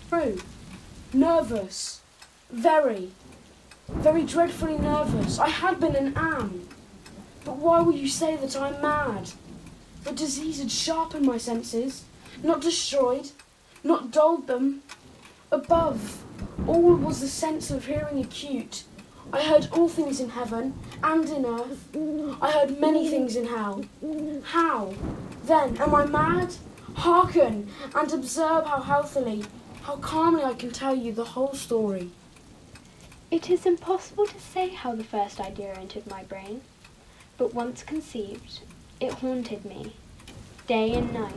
True. Nervous. Very, very dreadfully nervous. I had been and am. But why will you say that I'm mad? The disease had sharpened my senses, not destroyed, not dulled them. Above all was the sense of hearing acute. I heard all things in heaven and in earth. I heard many things in hell. How, then, am I mad? Hearken and observe how healthily, how calmly I can tell you the whole story. It is impossible to say how the first idea entered my brain, but once conceived, it haunted me, day and night.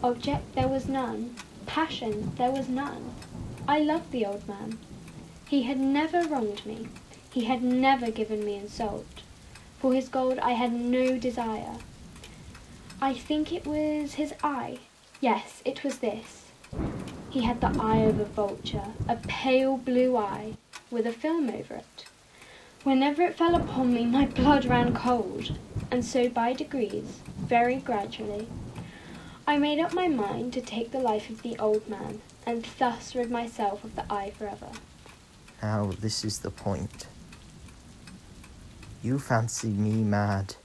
Object there was none, passion there was none. I loved the old man. He had never wronged me. He had never given me insult. For his gold I had no desire. I think it was his eye. Yes, it was this. He had the eye of a vulture, a pale blue eye, with a film over it. Whenever it fell upon me, my blood ran cold, and so by degrees, very gradually, I made up my mind to take the life of the old man, and thus rid myself of the eye forever. Now, this is the point. You fancy me mad.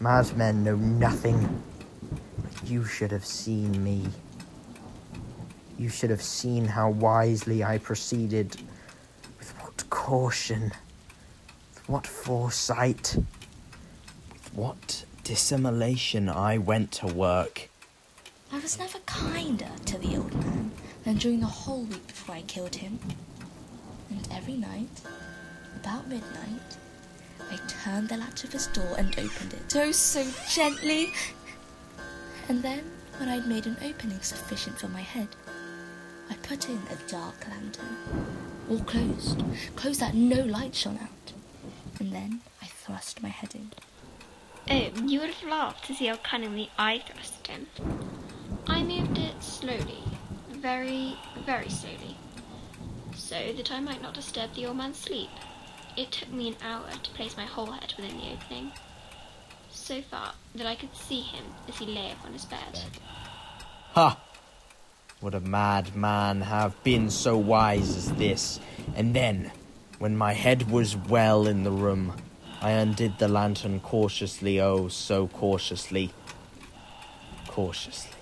Madmen know nothing, but you should have seen me. You should have seen how wisely I proceeded, with what caution, with what foresight, with what dissimulation I went to work. I was never kinder to the old man than during the whole week before I killed him. And every night, about midnight, I turned the latch of his door and opened it, oh, so gently. And then, when I'd made an opening sufficient for my head, I put in a dark lantern, all closed that no light shone out, and then I thrust my head in. Oh, you would have laughed to see how cunningly I thrust it in. I moved it slowly, very, very slowly, so that I might not disturb the old man's sleep. It took me an hour to place my whole head within the opening, so far that I could see him as he lay upon his bed. Ha! Would a mad man have been so wise as this? And then, when my head was well in the room, I undid the lantern cautiously, oh, so cautiously. Cautiously.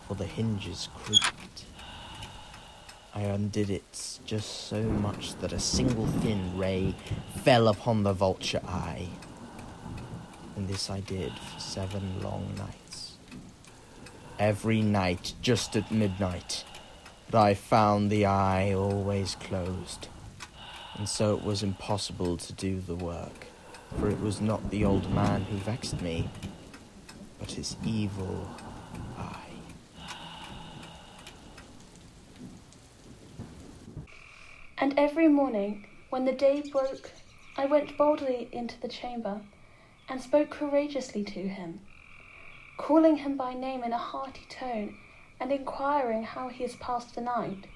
For the hinges creaked. I undid it just so much that a single thin ray fell upon the vulture eye. And this I did for 7 long nights. Every night, just at midnight, but I found the eye always closed, and so it was impossible to do the work, for it was not the old man who vexed me, but his evil eye. And every morning, when the day broke, I went boldly into the chamber, and spoke courageously to him, calling him by name in a hearty tone, and inquiring how he has passed the night.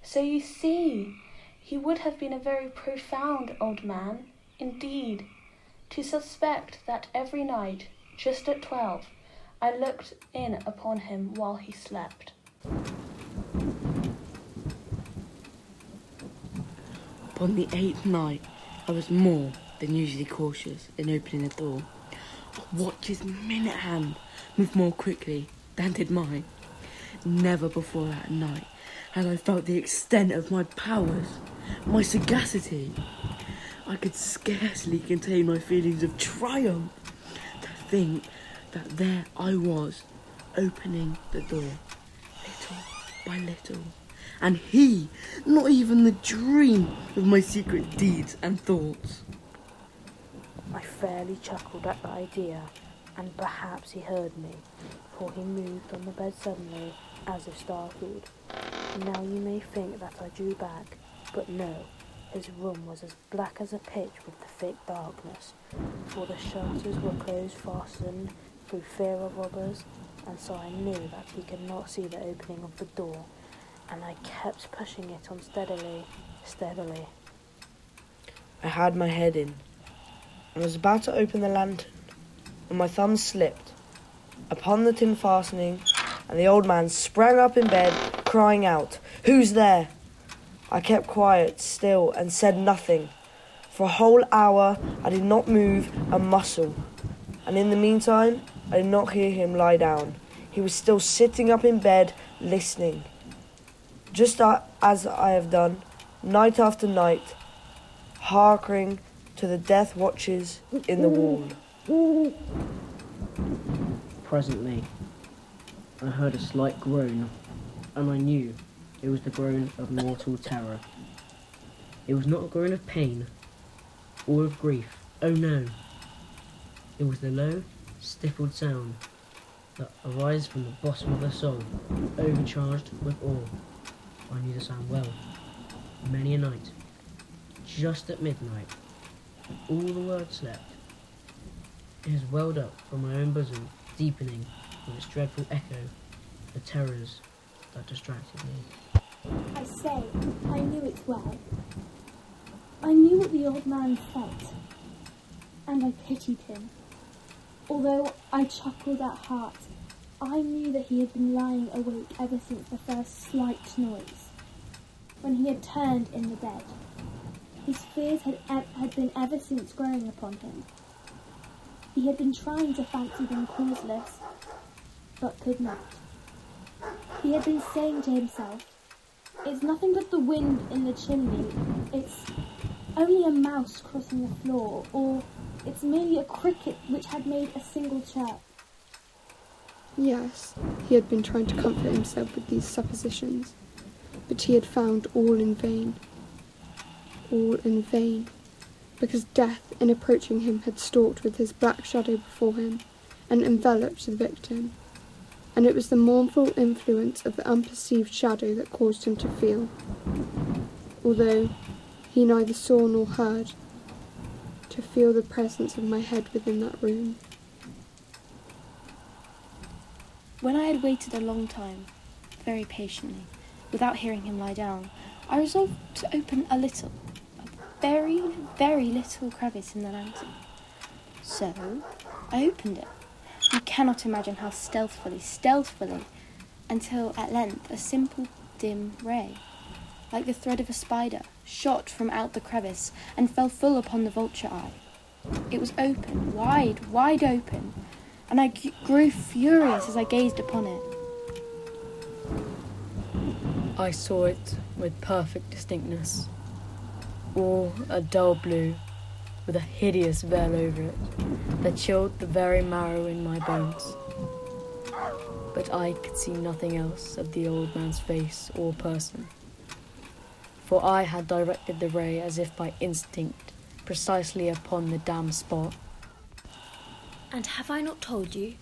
So you see, he would have been a very profound old man, indeed, to suspect that every night, just at 12, I looked in upon him while he slept. Upon the 8th night, I was more than usually cautious in opening the door. A watch's minute hand moved more quickly than did mine. Never before that night had I felt the extent of my powers, my sagacity. I could scarcely contain my feelings of triumph to think that there I was, opening the door, little by little, and he not even the dream of my secret deeds and thoughts. I fairly chuckled at the idea, and perhaps he heard me, for he moved on the bed suddenly, as if startled. Now you may think that I drew back, but no, his room was as black as a pitch with the thick darkness, for the shutters were closed fastened through fear of robbers, and so I knew that he could not see the opening of the door, and I kept pushing it on steadily, steadily. I had my head in. I was about to open the lantern when my thumb slipped upon the tin fastening, and the old man sprang up in bed, crying out, "Who's there?" I kept quiet still and said nothing. For a whole hour I did not move a muscle, and in the meantime I did not hear him lie down. He was still sitting up in bed, listening, just as I have done, night after night, hearkening to the death watches in the wall. Presently, I heard a slight groan, and I knew it was the groan of mortal terror. It was not a groan of pain or of grief. Oh no! It was the low, stifled sound that arises from the bottom of the soul, overcharged with awe. I knew the sound well. Many a night, just at midnight, when all the world slept, it has welled up from my own bosom, deepening with its dreadful echo the terrors that distracted me. I say, I knew it well. I knew what the old man felt, and I pitied him. Although I chuckled at heart, I knew that he had been lying awake ever since the first slight noise, when he had turned in the bed. His fears had been ever since growing upon him. He had been trying to fancy them causeless, but could not. He had been saying to himself, "It's nothing but the wind in the chimney. It's only a mouse crossing the floor, or it's merely a cricket which had made a single chirp." Yes, he had been trying to comfort himself with these suppositions, but he had found all in vain. All in vain, because death, in approaching him, had stalked with his black shadow before him and enveloped the victim, and it was the mournful influence of the unperceived shadow that caused him to feel, although he neither saw nor heard, to feel the presence of my head within that room. When I had waited a long time, very patiently, without hearing him lie down, I resolved to open a very, very little crevice in the lantern. So I opened it. You cannot imagine how stealthily, until at length a simple dim ray, like the thread of a spider, shot from out the crevice and fell full upon the vulture eye. It was open, wide open, and I grew furious as I gazed upon it. I saw it with perfect distinctness, all a dull blue, with a hideous veil over it that chilled the very marrow in my bones. But I could see nothing else of the old man's face or person, for I had directed the ray as if by instinct, precisely upon the damned spot. And have I not told you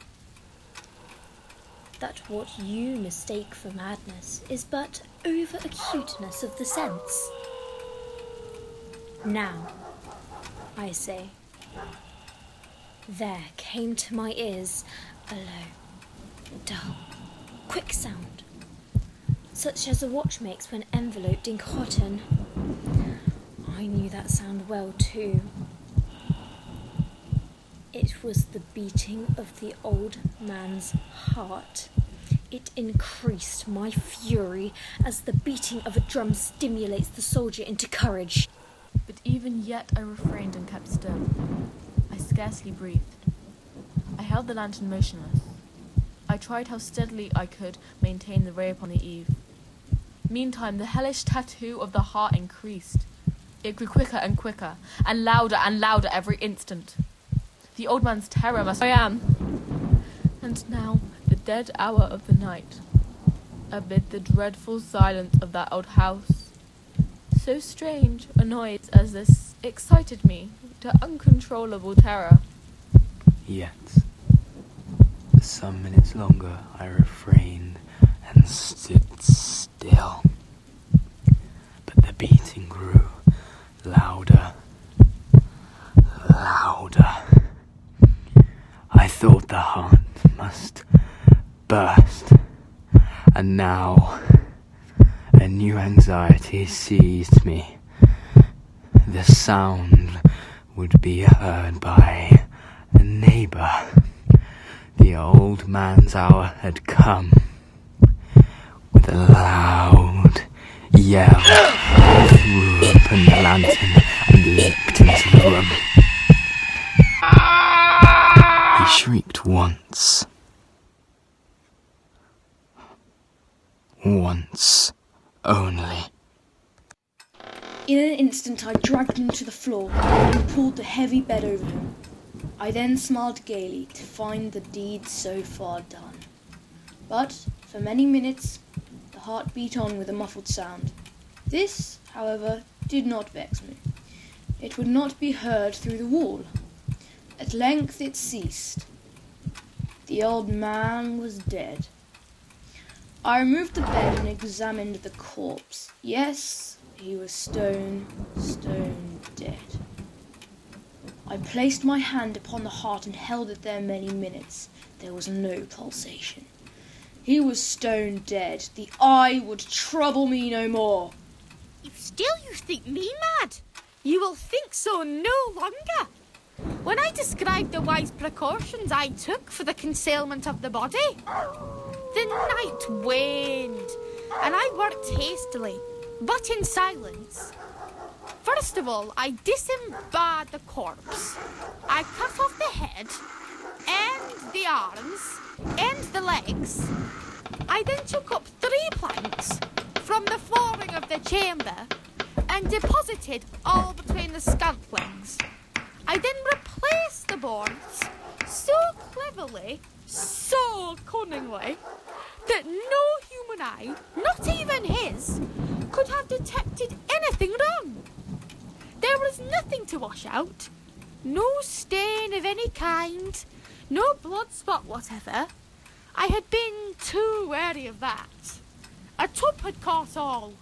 that what you mistake for madness is but over-acuteness of the sense? Now, I say, there came to my ears a low, dull, quick sound, such as a watch makes when enveloped in cotton. I knew that sound well too. It was the beating of the old man's heart. It increased my fury as the beating of a drum stimulates the soldier into courage. But even yet I refrained and kept still. I scarcely breathed. I held the lantern motionless. I tried how steadily I could maintain the ray upon the eve. Meantime, the hellish tattoo of the heart increased. It grew quicker and quicker, and louder every instant. The old man's terror must I am. And now, the dead hour of the night, amid the dreadful silence of that old house, so strange a noise as this excited me to uncontrollable terror. Yet, for some minutes longer I refrained and stood still. But the beating grew louder. I thought the heart must burst, and now a new anxiety seized me. The sound would be heard by a neighbour. The old man's hour had come. With a loud yell, he threw open the lantern and leaped into the room. He shrieked once. Once only. In an instant I dragged him to the floor and pulled the heavy bed over him. I then smiled gaily to find the deed so far done. But for many minutes the heart beat on with a muffled sound. This, however, did not vex me. It would not be heard through the wall. At length it ceased. The old man was dead. I removed the bed and examined the corpse. Yes, he was stone dead. I placed my hand upon the heart and held it there many minutes. There was no pulsation. He was stone dead. The eye would trouble me no more. If still you think me mad, you will think so no longer. When I described the wise precautions I took for the concealment of the body, the night waned, and I worked hastily, but in silence. First of all, I disemboweled the corpse. I cut off the head, and the arms, and the legs. I then took up 3 planks from the flooring of the chamber, and deposited all between the scantling. I then replaced the boards so cleverly, so cunningly, that no human eye, not even his, could have detected anything wrong. There was nothing to wash out, no stain of any kind, no blood spot whatever. I had been too wary of that. A tub had caught all.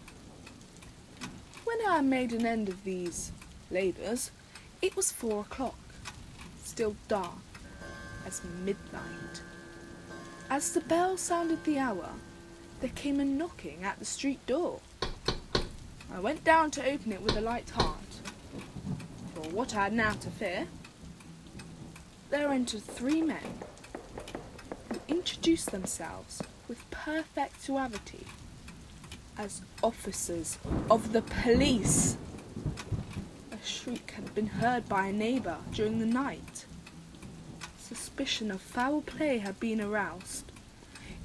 When I made an end of these labours, it was 4 o'clock, still dark as midnight. As the bell sounded the hour, there came a knocking at the street door. I went down to open it with a light heart, for what I had now to fear. There entered 3 men, who introduced themselves with perfect suavity as officers of the police. A shriek had been heard by a neighbour during the night. Suspicion of foul play had been aroused.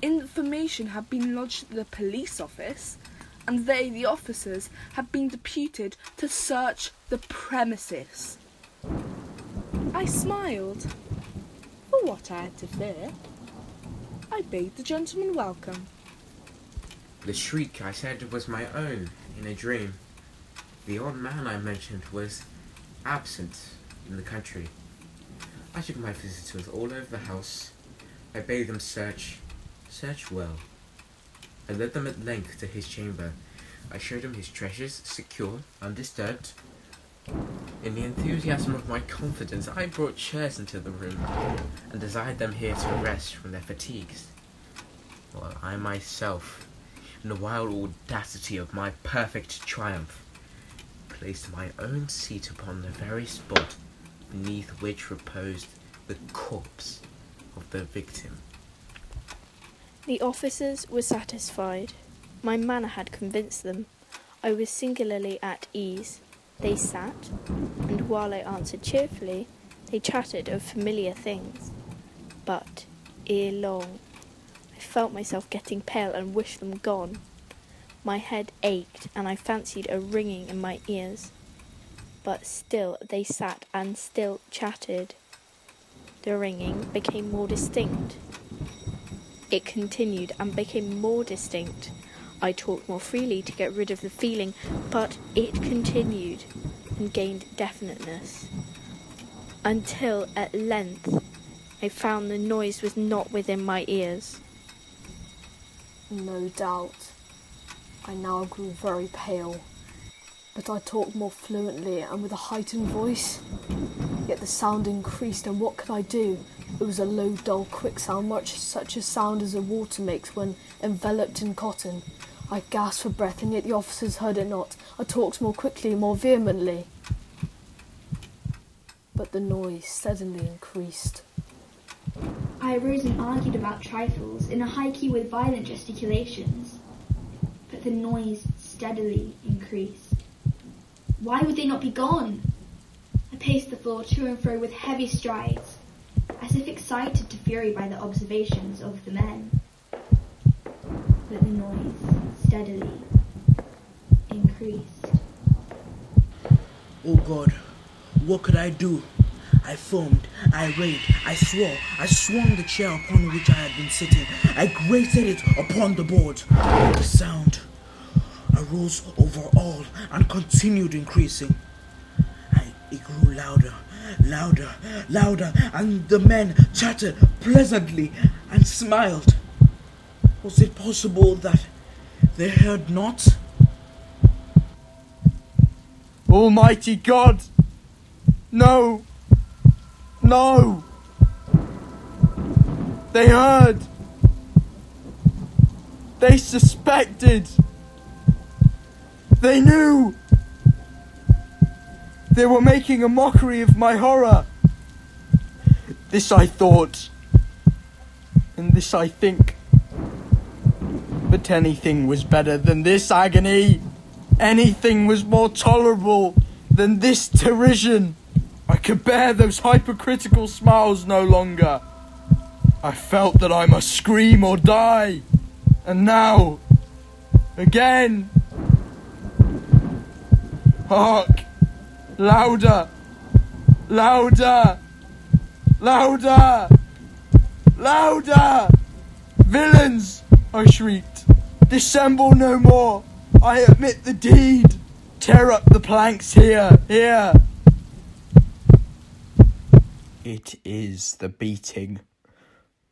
Information had been lodged at the police office, and they, the officers, had been deputed to search the premises. I smiled. For what I had to fear, I bade the gentleman welcome. The shriek, I said, was my own, in a dream. The old man I mentioned was absent in the country. I took my visitors all over the house. I bade them search well. I led them at length to his chamber. I showed him his treasures, secure, undisturbed. In the enthusiasm of my confidence, I brought chairs into the room, and desired them here to rest from their fatigues, while I myself, in the wild audacity of my perfect triumph, placed my own seat upon the very spot beneath which reposed the corpse of the victim. The officers were satisfied. My manner had convinced them. I was singularly at ease. They sat, and while I answered cheerfully, they chatted of familiar things. But, ere long, I felt myself getting pale and wished them gone. My head ached, and I fancied a ringing in my ears. But still they sat and still chatted. The ringing became more distinct. It continued and became more distinct. I talked more freely to get rid of the feeling, but it continued and gained definiteness, until at length I found the noise was not within my ears. No doubt. I now grew very pale, but I talked more fluently and with a heightened voice. Yet the sound increased, and what could I do? It was a low, dull, quick sound, much such a sound as a water makes when enveloped in cotton. I gasped for breath, and yet the officers heard it not. I talked more quickly, more vehemently. But the noise steadily increased. I arose and argued about trifles in a high key with violent gesticulations. But the noise steadily increased. Why would they not be gone? I paced the floor to and fro with heavy strides, as if excited to fury by the observations of the men. But the noise steadily increased. Oh God, what could I do? I foamed, I raved, I swore, I swung the chair upon which I had been sitting. I grated it upon the board. The sound arose over all and continued increasing. It grew louder, louder, louder, and the men chattered pleasantly and smiled. Was it possible that they heard not? Almighty God! No! No! They heard! They suspected! They knew! They were making a mockery of my horror! This I thought, and this I think. But anything was better than this agony! Anything was more tolerable than this derision! I could bear those hypocritical smiles no longer. I felt that I must scream or die. And now, again. Hark! Louder! Louder! Louder! Louder! Villains! I shrieked. Dissemble no more. I admit the deed. Tear up the planks here, here. It is the beating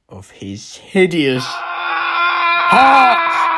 of his hideous heart.